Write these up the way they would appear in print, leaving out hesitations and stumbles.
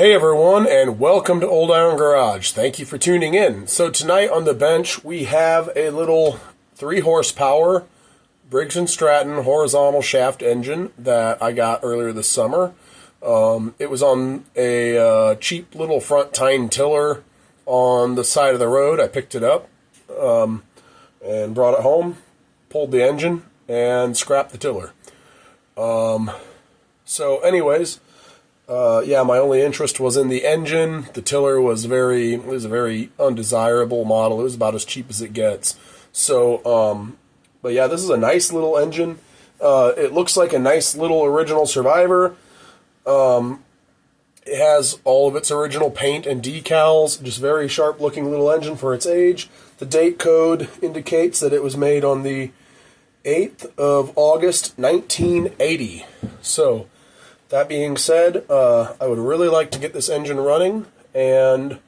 Hey everyone, and welcome to Old Iron Garage. Thank you for tuning in. So tonight on the bench we have a little 3 horsepower Briggs and Stratton horizontal shaft engine that I got earlier this summer. It was on a cheap little front tine tiller on the side of the road. I picked it up and brought it home, pulled the engine, and scrapped the tiller. So anyways, my only interest was in the engine. The tiller was a very undesirable model. It was about as cheap as it gets. So, but yeah, this is a nice little engine. It looks like a nice little original Survivor. It has all of its original paint and decals. Just very sharp looking little engine for its age. The date code indicates that it was made on the 8th of August, 1980. So, that being said, I would really like to get this engine running and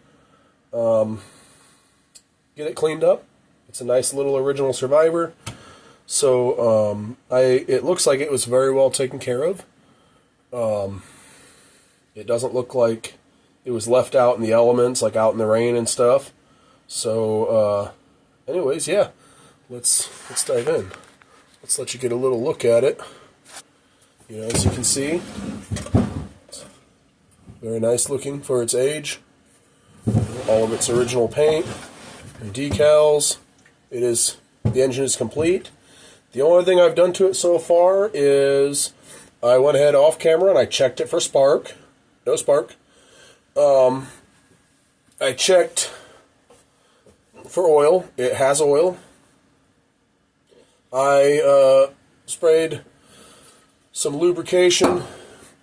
get it cleaned up. It's a nice little original Survivor. So it looks like it was very well taken care of. It doesn't look like it was left out in the elements, like out in the rain and stuff. So anyways, yeah, let's dive in. Let's let you get a little look at it. You know, as you can see, it's very nice looking for its age. All of its original paint and decals. The engine is complete. The only thing I've done to it so far is I went ahead off camera and I checked it for spark. No spark. I checked for oil. It has oil. I sprayed some lubrication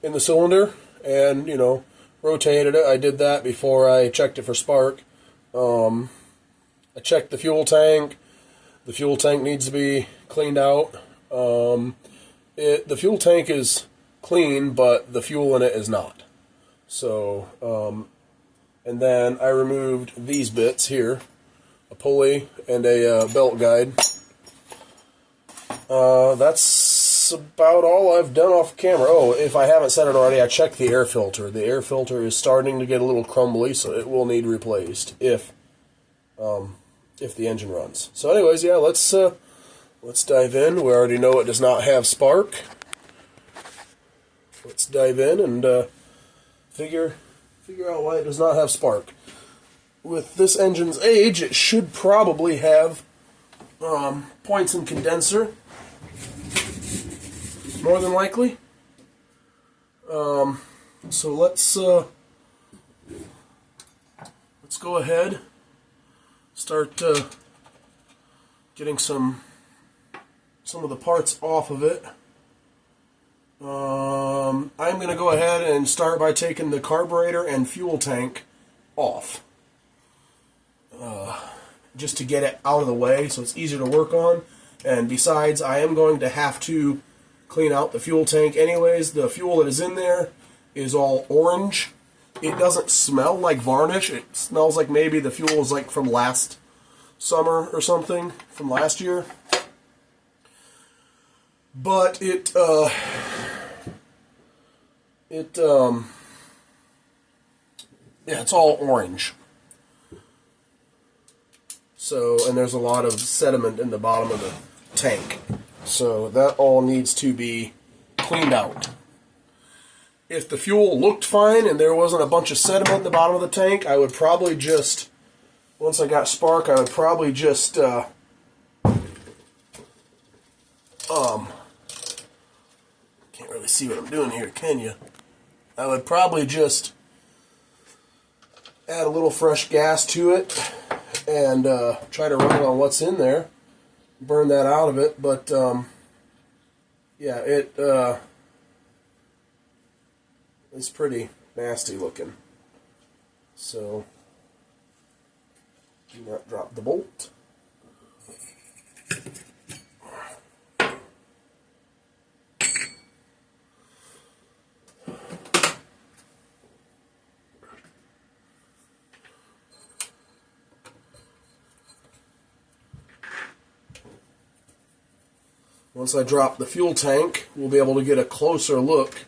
in the cylinder and, rotated it. I did that before I checked it for spark. I checked the fuel tank. The fuel tank needs to be cleaned out. The fuel tank is clean, but the fuel in it is not. So, and then I removed these bits here, a pulley and a belt guide. That's about all I've done off camera. Oh, if I haven't said it already, I checked the air filter. The air filter is starting to get a little crumbly, so it will need replaced if the engine runs. So anyways, yeah, let's dive in. We already know it does not have spark. Let's dive in and figure out why it does not have spark. With this engine's age, it should probably have points in condenser. More than likely. So let's go ahead, start getting some of the parts off of it. I'm going to go ahead and start by taking the carburetor and fuel tank off, just to get it out of the way so it's easier to work on. And besides, I am going to have to clean out the fuel tank anyways. The fuel that is in there is all orange. It doesn't smell like varnish. It smells like maybe the fuel is like from last summer or something, from last year. But it's all orange. So, and there's a lot of sediment in the bottom of the tank. So that all needs to be cleaned out. If the fuel looked fine and there wasn't a bunch of sediment in the bottom of the tank, I would probably just, once I got spark, I would probably just, can't really see what I'm doing here, can you? I would probably just add a little fresh gas to it and try to run it on what's in there. Burn that out of it, but yeah, it's pretty nasty looking. So do not drop the bolt. Once I drop the fuel tank, we'll be able to get a closer look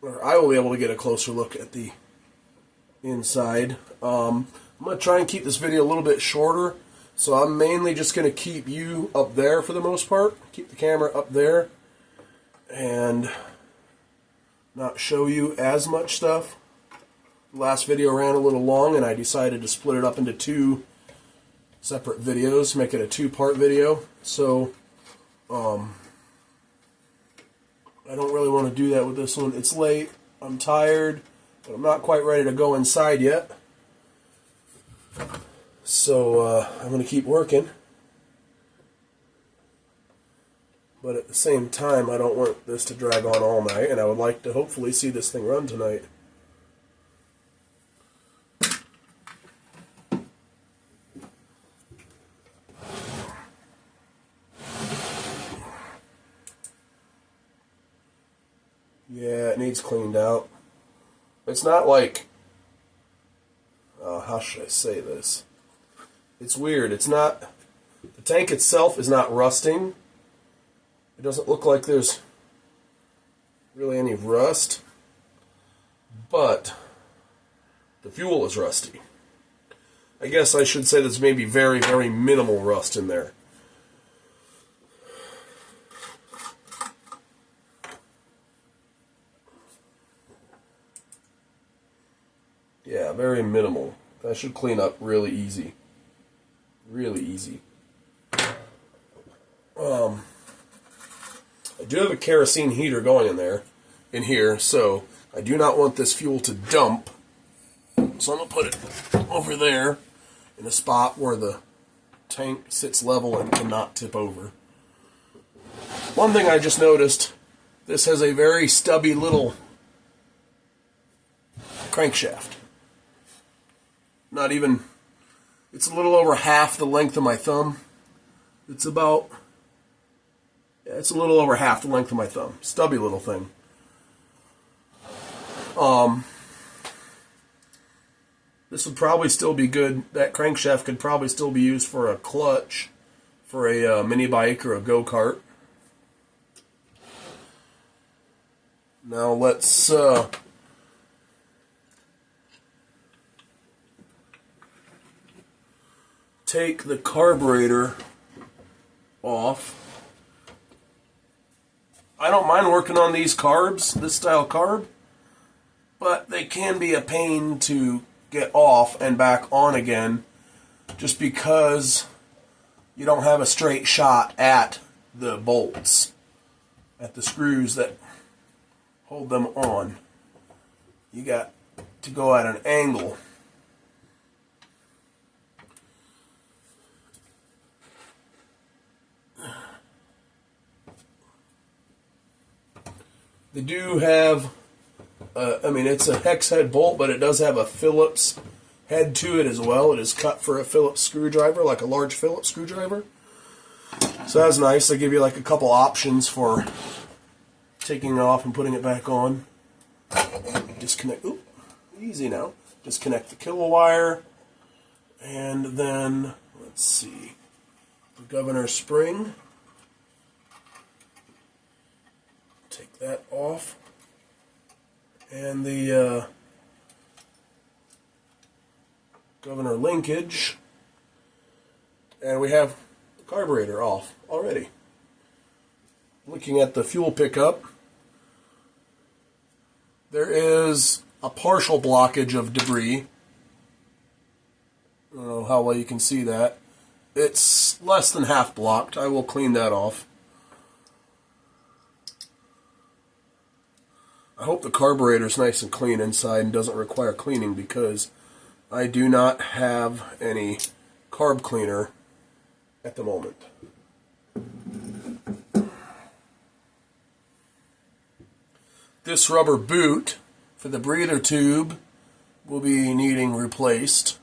or I will be able to get a closer look at the inside. I'm going to try and keep this video a little bit shorter, so I'm mainly just going to keep you up there for the most part. Keep the camera up there and not show you as much stuff. The last video ran a little long, and I decided to split it up into 2 separate videos, make it a 2-part video. So, I don't really want to do that with this one. It's late, I'm tired, but I'm not quite ready to go inside yet. So, I'm going to keep working. But at the same time, I don't want this to drag on all night, and I would like to hopefully see this thing run tonight. Yeah, it needs cleaned out. It's not like... how should I say this? It's weird. It's not... The tank itself is not rusting. It doesn't look like there's really any rust. But the fuel is rusty. I guess I should say there's maybe very, very minimal rust in there. Yeah, very minimal. That should clean up really easy. Really easy. I do have a kerosene heater going in here, so I do not want this fuel to dump. So I'm going to put it over there in a spot where the tank sits level and cannot tip over. One thing I just noticed, this has a very stubby little crankshaft. Not even, it's a little over half the length of my thumb. It's about, yeah, it's a little over half the length of my thumb. Stubby little thing. This would probably still be good. That crankshaft could probably still be used for a clutch for a mini bike or a go-kart. Now let's take the carburetor off. I don't mind working on these carbs, this style carb, but they can be a pain to get off and back on again just because you don't have a straight shot at the bolts, at the screws that hold them on. You got to go at an angle. They do have, it's a hex head bolt, but it does have a Phillips head to it as well. It is cut for a Phillips screwdriver, like a large Phillips screwdriver. So that's nice. They give you like a couple options for taking it off and putting it back on. Disconnect, easy now. Disconnect the kilo wire, and then, let's see, the governor spring. Take that off, and the governor linkage, and we have the carburetor off already. Looking at the fuel pickup, there is a partial blockage of debris. I don't know how well you can see that. It's less than half blocked. I will clean that off. I hope the carburetor is nice and clean inside and doesn't require cleaning, because I do not have any carb cleaner at the moment. This rubber boot for the breather tube will be needing replaced.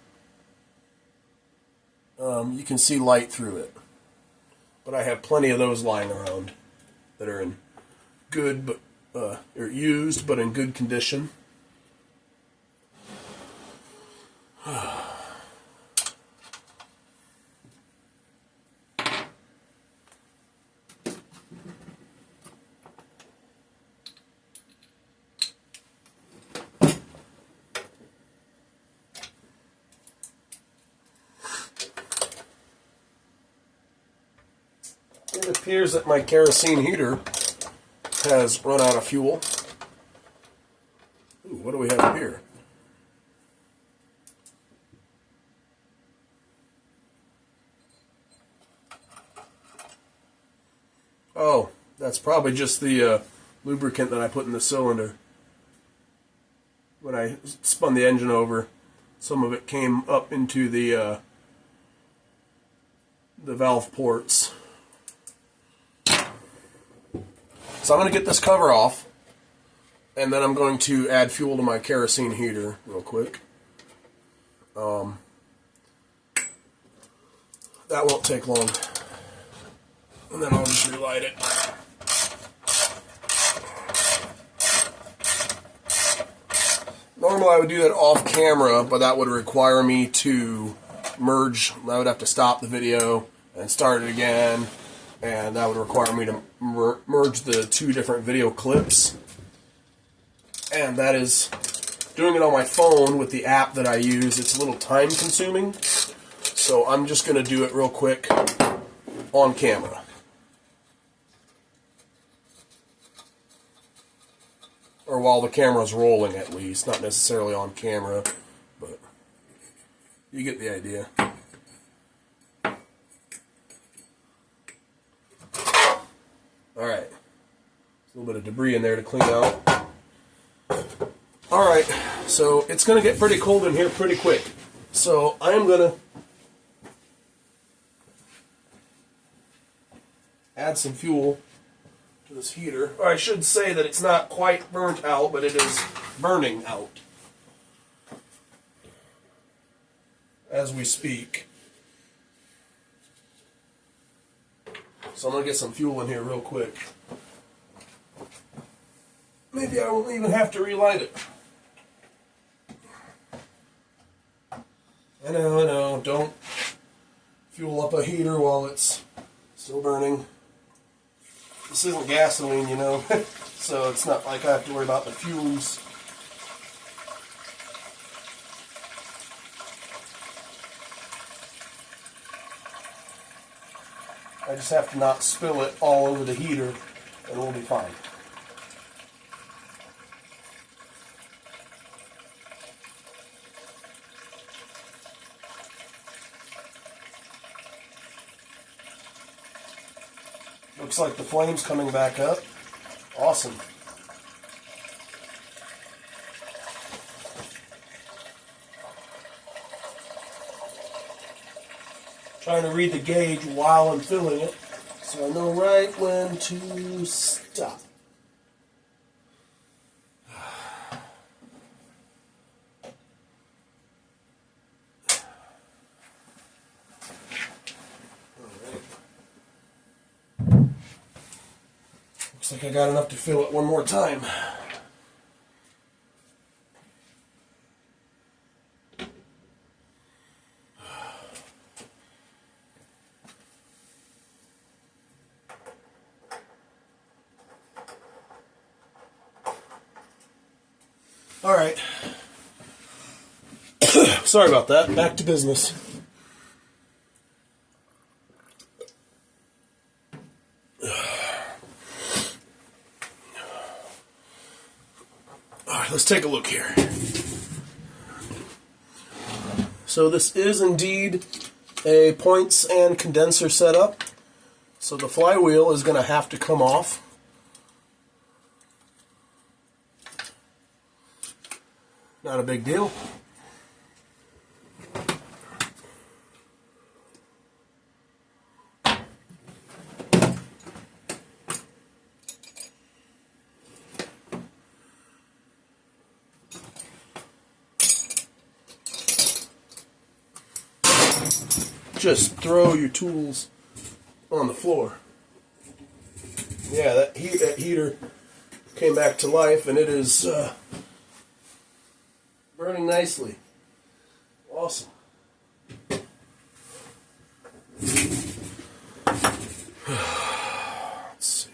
You can see light through it, but I have plenty of those lying around that are in good, but they're used but in good condition. appears that my kerosene heater has run out of fuel. Ooh, what do we have here? Oh, that's probably just the lubricant that I put in the cylinder. When I spun the engine over, some of it came up into the valve ports. So I'm going to get this cover off, and then I'm going to add fuel to my kerosene heater real quick. That won't take long. And then I'll just relight it. Normally I would do that off camera, but that would require me to merge. I would have to stop the video and start it again, and that would require me to merge the two different video clips. And that is, doing it on my phone with the app that I use, it's a little time consuming. So I'm just going to do it real quick on camera. Or while the camera's rolling, at least. Not necessarily on camera, but you get the idea. Alright. A little bit of debris in there to clean out. Alright, so it's going to get pretty cold in here pretty quick. So I'm going to add some fuel to this heater. Or I should say that it's not quite burnt out, but it is burning out as we speak. So I'm going to get some fuel in here real quick. Maybe I won't even have to relight it. I know, don't fuel up a heater while it's still burning. This isn't gasoline, you know, so it's not like I have to worry about the fumes. I just have to not spill it all over the heater, and we'll be fine. Looks like the flame's coming back up. Awesome. Trying to read the gauge while I'm filling it, so I know right when to stop. Looks like I got enough to fill it one more time. All right. Sorry about that. Back to business. All right, let's take a look here. So this is indeed a points and condenser setup. So the flywheel is going to have to come off. Not a big deal. Just throw your tools on the floor. Yeah, that heater came back to life, and it is burning nicely. Awesome. Let's see.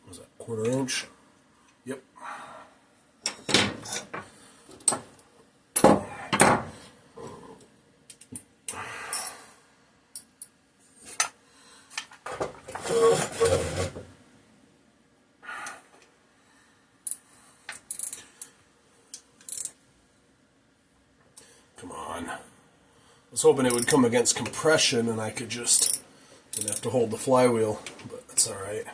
What was that, 1/4 inch? Yep. Come on. I was hoping it would come against compression and I could just didn't have to hold the flywheel, but that's alright.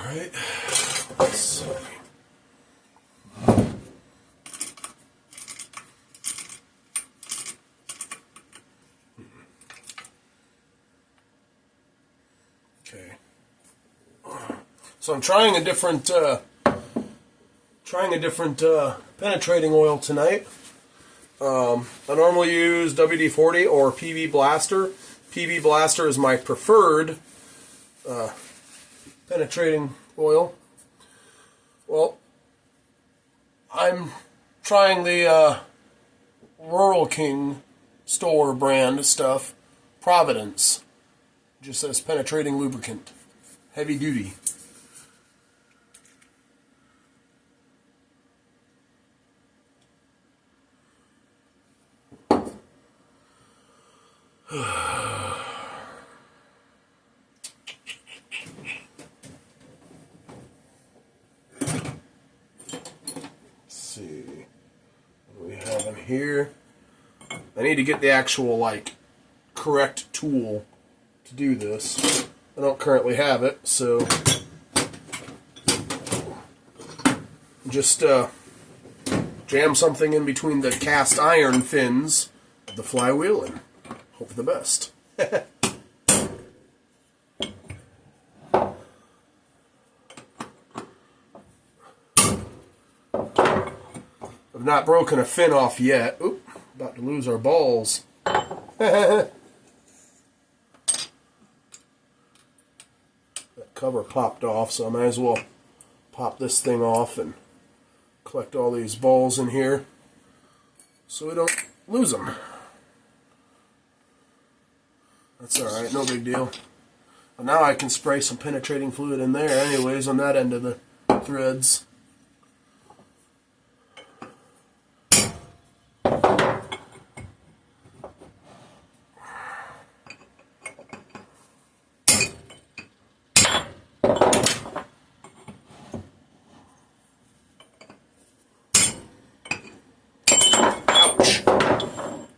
Alright, let's see. Okay. So I'm trying a different penetrating oil tonight. I normally use WD-40 or PB Blaster. PB Blaster is my preferred penetrating oil. Well, I'm trying the Rural King store brand stuff. Providence. Just says penetrating lubricant. Heavy duty. Here, I need to get the actual correct tool to do this. I don't currently have it, so just jam something in between the cast iron fins of the flywheel and hope for the best. I've not broken a fin off yet. Oop, about to lose our balls. That cover popped off, so I might as well pop this thing off and collect all these balls in here so we don't lose them. That's alright, no big deal. Well, now I can spray some penetrating fluid in there anyways on that end of the threads.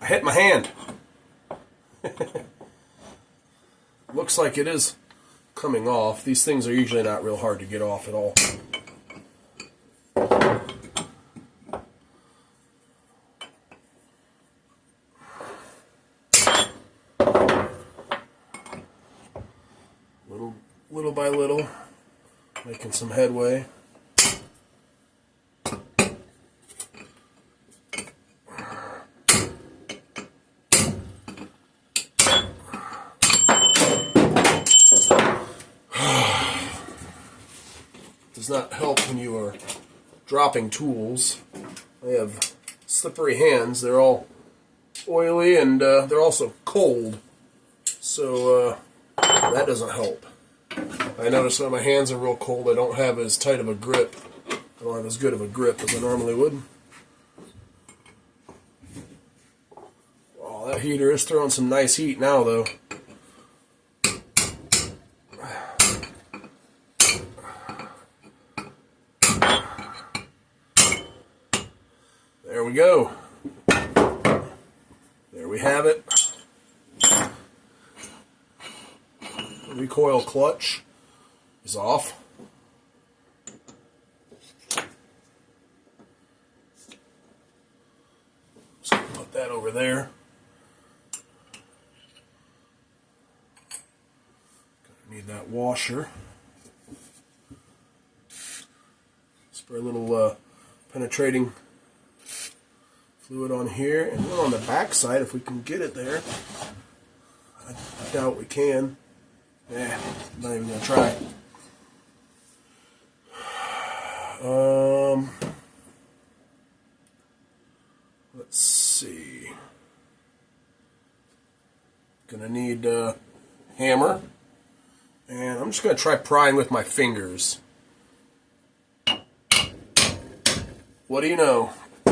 Hit my hand. Looks like it is coming off. These things are usually not real hard to get off at all. Little by little, making some headway. Does not help when you are dropping tools. I have slippery hands. They're all oily and they're also cold. So that doesn't help. I notice when my hands are real cold, I don't have as tight of a grip. I don't have as good of a grip as I normally would. Wow, that heater is throwing some nice heat now, though. There we go. There we have it. Recoil clutch is off. Just gonna put that over there. Gonna need that washer. Spray a little penetrating fluid on here, and then on the back side, if we can get it there. I doubt we can. Yeah, not even gonna try. Let's see. Gonna need a hammer, and I'm just gonna try prying with my fingers. What do you know? I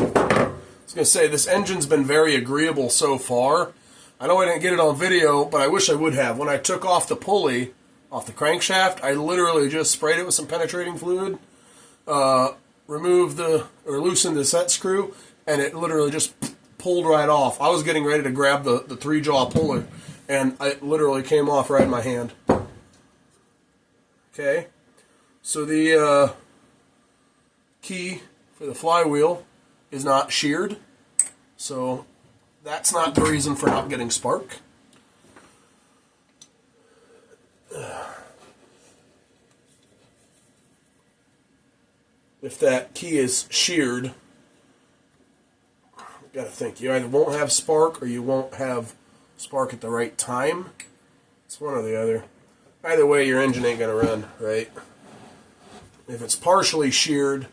was gonna say, this engine's been very agreeable so far. I know I didn't get it on video, but I wish I would have. When I took off the pulley off the crankshaft, I literally just sprayed it with some penetrating fluid, loosened the set screw, and it literally just pulled right off. I was getting ready to grab the 3-jaw puller, and it literally came off right in my hand. Okay, so the key for the flywheel is not sheared, so that's not the reason for not getting spark. If that key is sheared, you gotta think, you either won't have spark or you won't have spark at the right time. It's one or the other. Either way, your engine ain't gonna run, right? If it's partially sheared,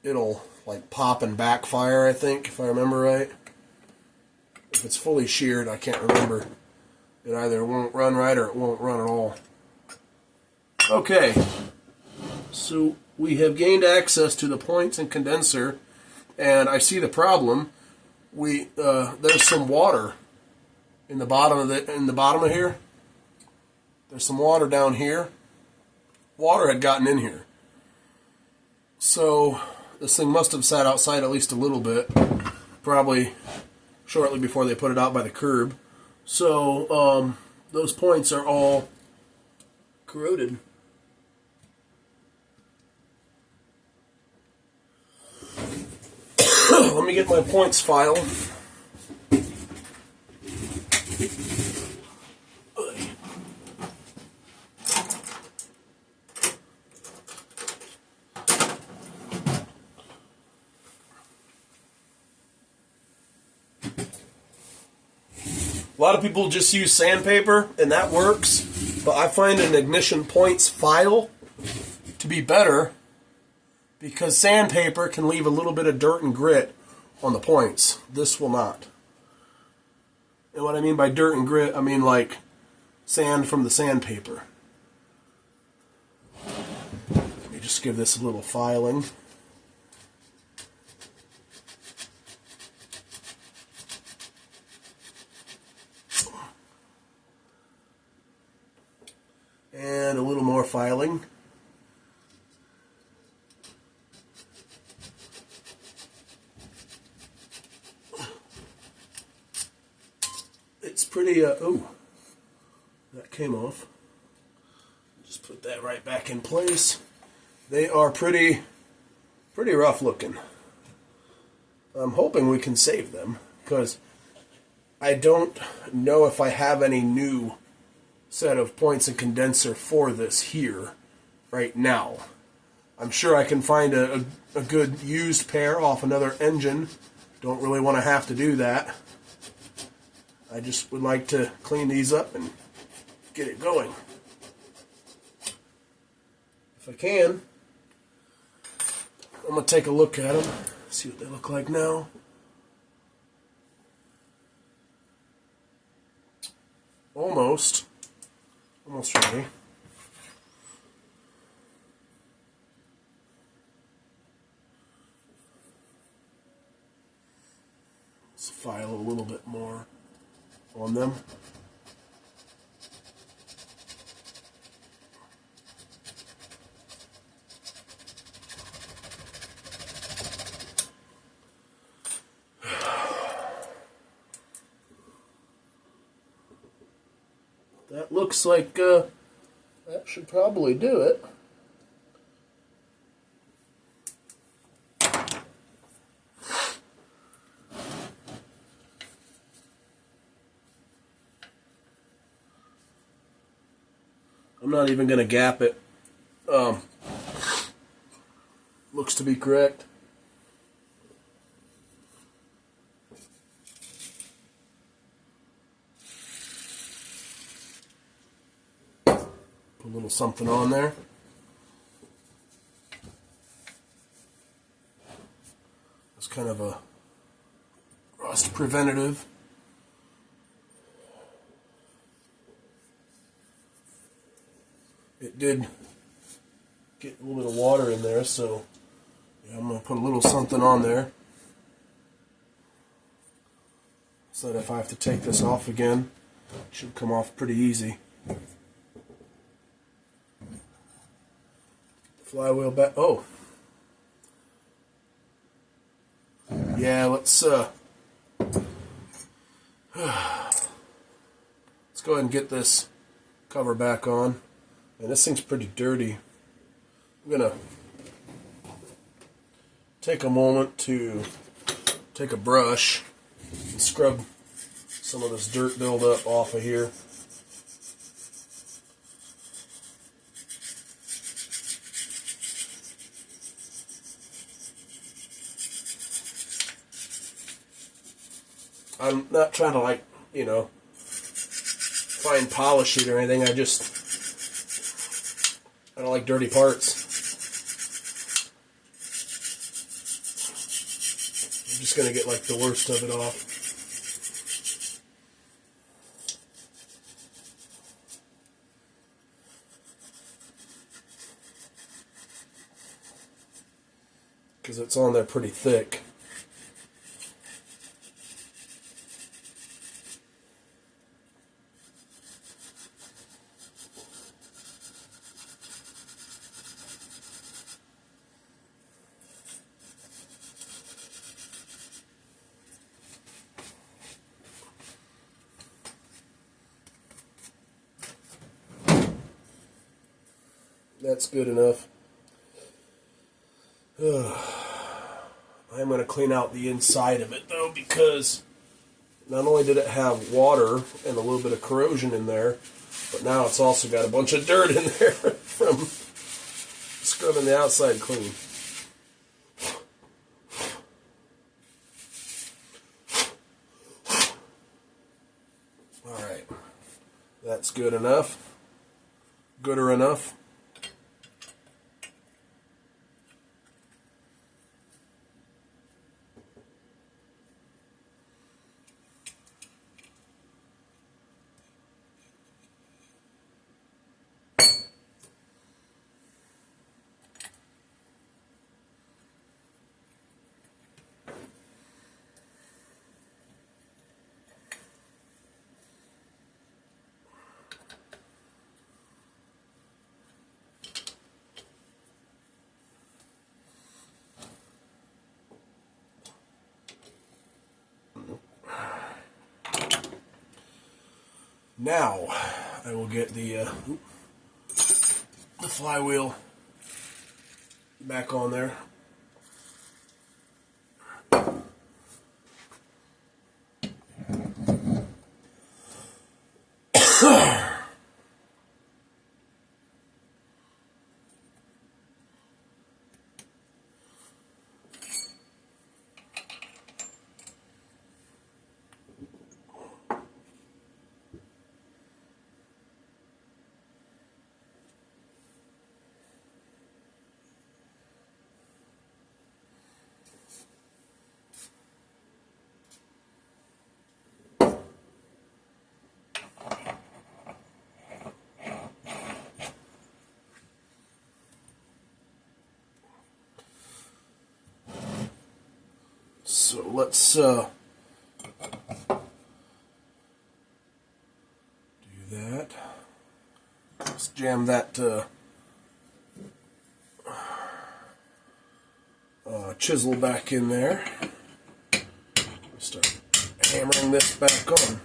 it'll like pop and backfire, I think, if I remember right. If it's fully sheared, I can't remember. It either won't run right or it won't run at all. Okay, so we have gained access to the points and condenser, and I see the problem. There's some water in the bottom of here. There's some water down here. Water had gotten in here, so this thing must have sat outside at least a little bit, probably shortly before they put it out by the curb. So those points are all corroded. Let me get my points file. A lot of people just use sandpaper, and that works, but I find an ignition points file to be better because sandpaper can leave a little bit of dirt and grit on the points. This will not. And what I mean by dirt and grit, I mean like sand from the sandpaper. Let me just give this a little filing. And a little more filing. It's pretty, oh, that came off. Just put that right back in place. They are pretty rough looking. I'm hoping we can save them, because I don't know if I have any new set of points and condenser for this here right now. I'm sure I can find a good used pair off another engine. Don't really want to have to do that. I just would like to clean these up and get it going. If I can, I'm going to take a look at them, see what they look like now. Almost ready. Let's file a little bit more on them. That looks like that should probably do it. I'm not even going to gap it. Looks to be correct. Put a little something on there. It's kind of a rust preventative. It did get a little bit of water in there, so yeah, I'm going to put a little something on there so that if I have to take this off again, it should come off pretty easy. The flywheel back. Oh, yeah. Let's go ahead and get this cover back on. And this thing's pretty dirty. I'm gonna take a moment to take a brush and scrub some of this dirt buildup off of here. I'm not trying to, like, you know, fine polish it or anything. I don't like dirty parts. I'm just going to get, like, the worst of it off. Because it's on there pretty thick. That's good enough. I'm going to clean out the inside of it, though, because not only did it have water and a little bit of corrosion in there, but now it's also got a bunch of dirt in there from scrubbing the outside clean. Alright, that's good enough. Gooder enough. Now, I will get the flywheel back on there. So let's do that. Let's jam that chisel back in there. Start hammering this back on.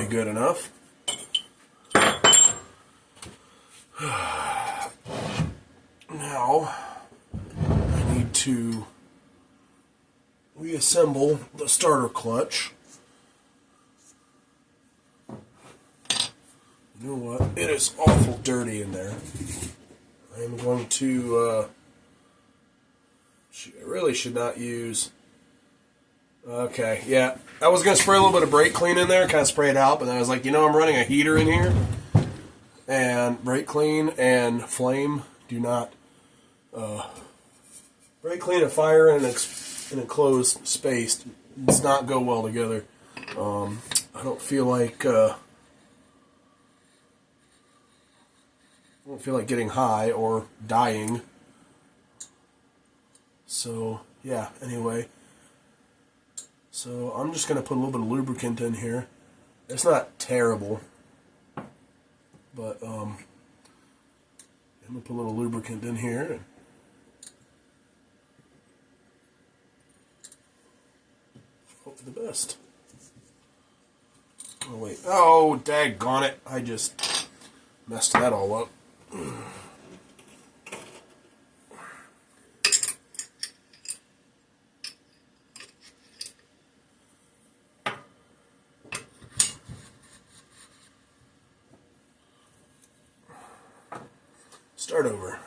Good enough. Now, I need to reassemble the starter clutch. You know what? It is awful dirty in there. I'm going to, I really should not use, okay, yeah. I was going to spray a little bit of brake clean in there, kind of spray it out, but then I was like, I'm running a heater in here, and brake clean and flame do not, brake clean and fire in an enclosed space does not go well together. I don't feel like, getting high or dying. So, yeah, anyway. So, I'm just going to put a little bit of lubricant in here. It's not terrible. But, I'm going to put a little lubricant in here. And hope for the best. Oh, wait. Oh, daggone it. I just messed that all up. Start over.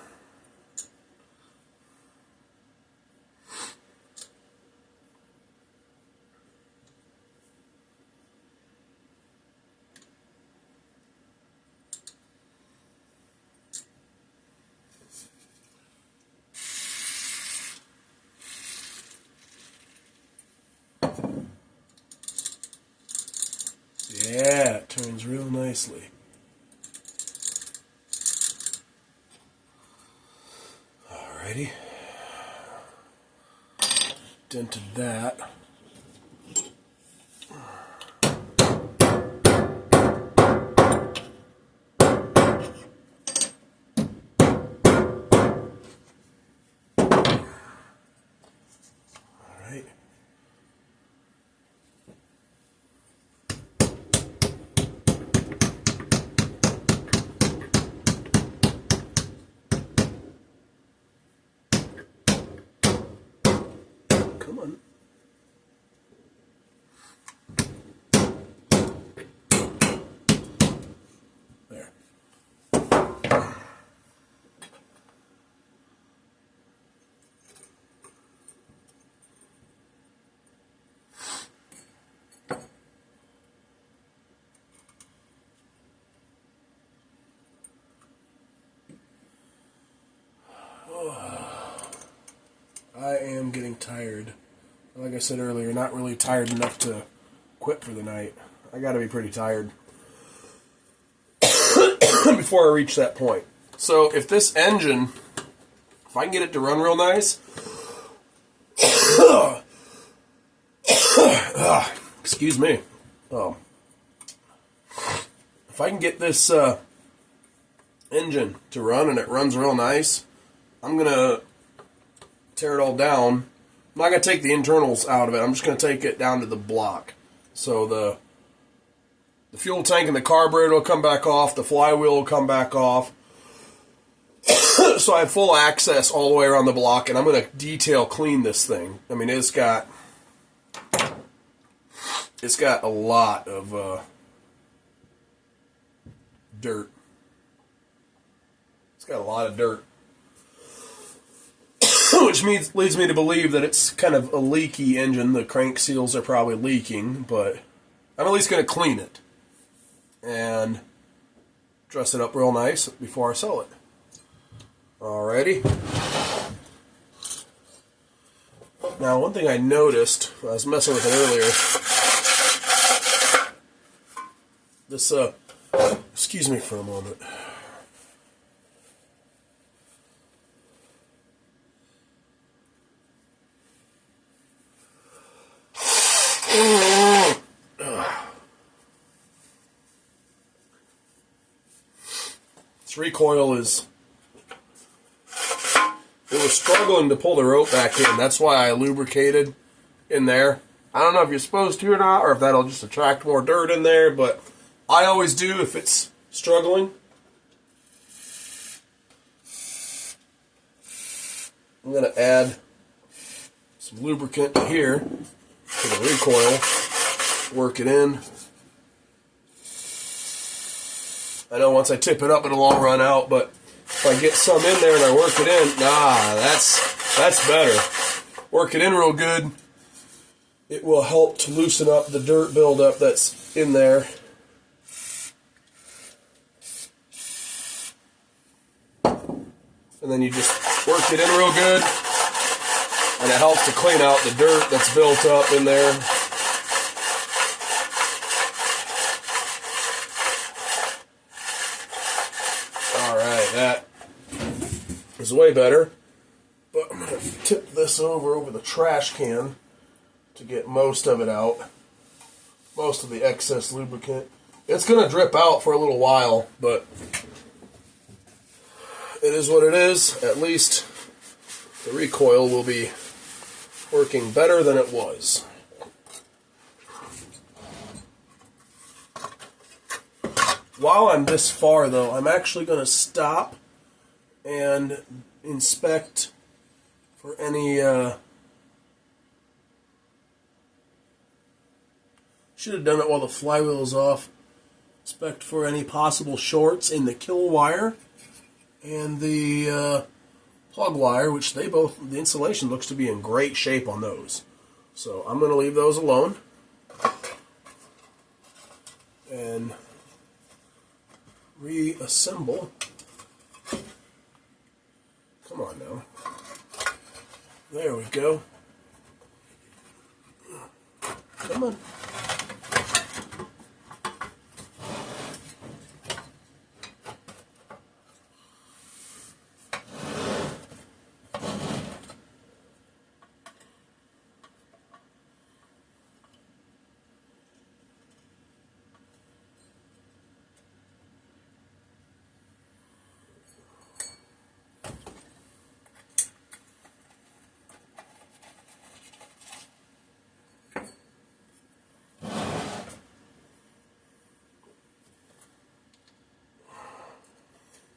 Yeah, it turns real nicely. Alrighty. Dented that. Alright. Come on. There. I am getting tired. Like I said earlier, not really tired enough to quit for the night. I gotta be pretty tired before I reach that point. So if this engine, if I can get it to run real nice, excuse me. If I can get this engine to run and it runs real nice, I'm gonna tear it all down. I'm not going to take the internals out of it. I'm just going to take it down to the block. So the fuel tank and the carburetor will come back off. The flywheel will come back off. So I have full access all the way around the block, and I'm going to detail clean this thing. I mean, it's got a lot of dirt. It's got a lot of dirt. Which leads me to believe that it's kind of a leaky engine. The crank seals are probably leaking, but I'm at least going to clean it and dress it up real nice before I sell it. Alrighty. Now, one thing I noticed, I was messing with it earlier. This, excuse me for a moment. This recoil it was struggling to pull the rope back in. That's why I lubricated in there. I don't know if you're supposed to or not, or if that'll just attract more dirt in there, but I always do if it's struggling. I'm going to add some lubricant here to the recoil, work it in. I know once I tip it up, it'll all run out, but if I get some in there and I work it in, that's better. Work it in real good. It will help to loosen up the dirt buildup that's in there. And then you just work it in real good, and it helps to clean out the dirt that's built up in there. Alright, that is way better. But I'm going to tip this over the trash can to get most of it out. Most of the excess lubricant. It's going to drip out for a little while, but it is what it is. At least the recoil will be working better than it was. While I'm this far, though, I'm actually going to stop and inspect for any should have done it while the flywheel is off. Inspect for any possible shorts in the kill wire and the plug wire, which the insulation looks to be in great shape on those. So I'm going to leave those alone and reassemble. Come on now. There we go. Come on.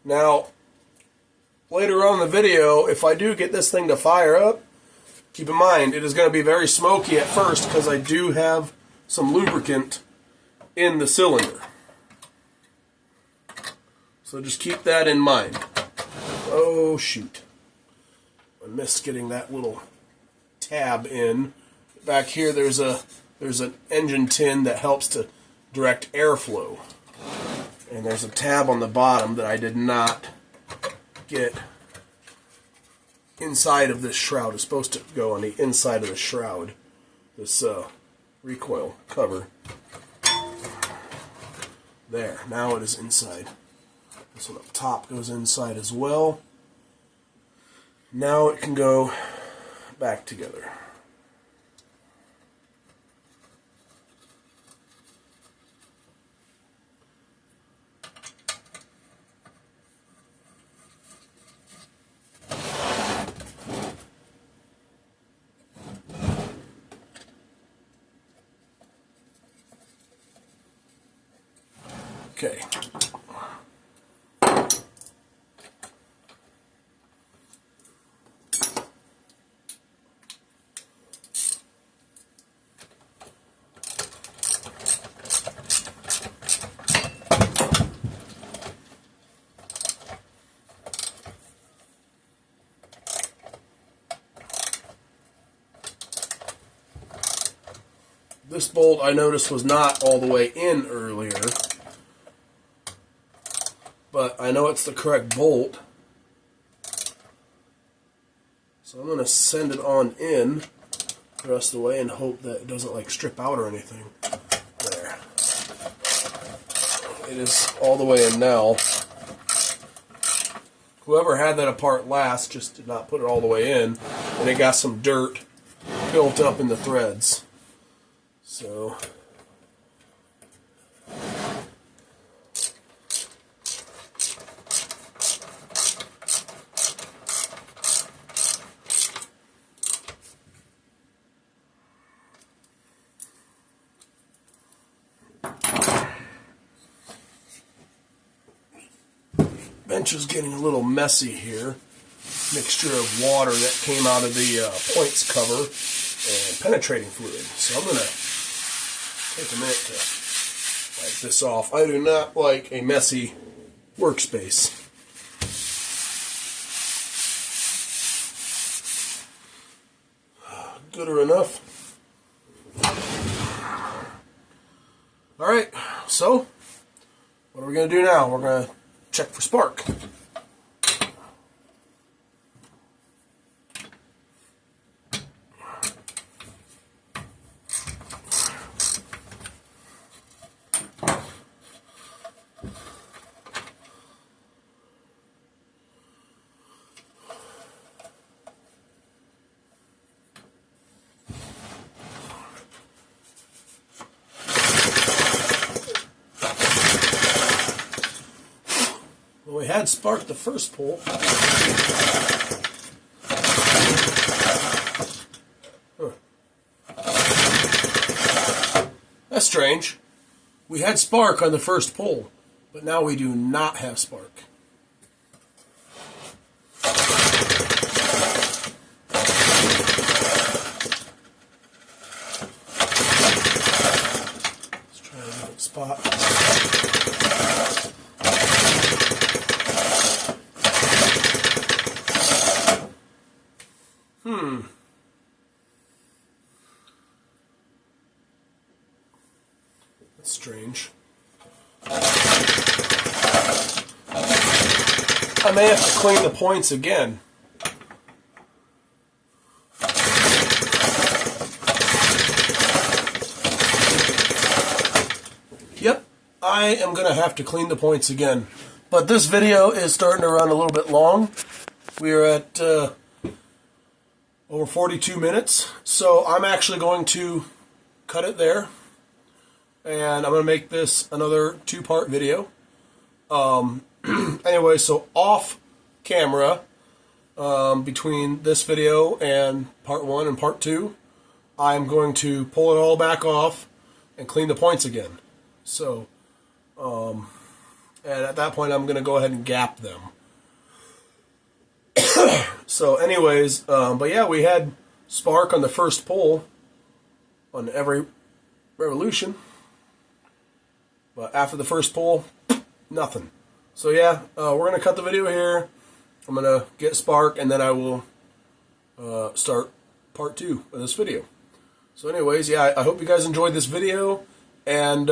Now, later on in the video, if I do get this thing to fire up, keep in mind it is going to be very smoky at first because I do have some lubricant in the cylinder. So just keep that in mind. Oh shoot. I missed getting that little tab in. Back here there's an engine tin that helps to direct airflow. And there's a tab on the bottom that I did not get inside of this shroud. It's supposed to go on the inside of the shroud, this recoil cover. There, now it is inside. This one up top goes inside as well. Now it can go back together. Okay. This bolt I noticed was not all the way in earlier, but I know it's the correct bolt, so I'm going to send it on in the rest of the way and hope that it doesn't like strip out or anything. There. It is all the way in now. Whoever had that apart last just did not put it all the way in, and it got some dirt built up in the threads. So bench is getting a little messy here. mixture of water that came out of the points cover and penetrating fluid. So I'm going to take a minute to wipe this off. I do not like a messy workspace. Good or enough. Alright, so what are we going to do now? We're going to check for spark. Well, we had sparked the first pull. That's strange. We had spark on the first pull, but now we do not have spark. Let's try a different spot. That's strange. I may have to clean the points again. Yep, I am going to have to clean the points again. But this video is starting to run a little bit long. We are at over 42 minutes, so I'm actually going to cut it there, and I'm going to make this another two-part video. Anyway, so off camera, between this video and part 1 and part 2, I'm going to pull it all back off and clean the points again. So, and at that point I'm going to go ahead and gap them. So anyways, but yeah, we had spark on the first pull on every revolution, but after the first pull, nothing. So yeah, we're going to cut the video here. I'm going to get spark, and then I will start part 2 of this video. So anyways, yeah, I hope you guys enjoyed this video, and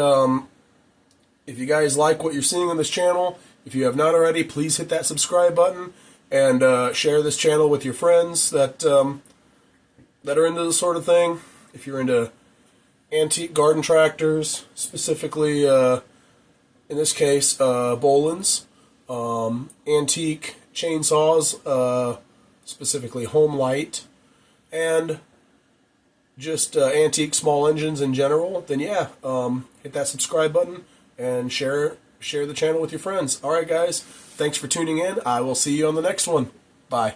if you guys like what you're seeing on this channel, if you have not already, please hit that subscribe button. And share this channel with your friends that that are into this sort of thing. If you're into antique garden tractors, specifically in this case Boland's, antique chainsaws, specifically Home Light, and just antique small engines in general, then yeah, hit that subscribe button and share the channel with your friends. Alright guys, thanks for tuning in. I will see you on the next one. Bye.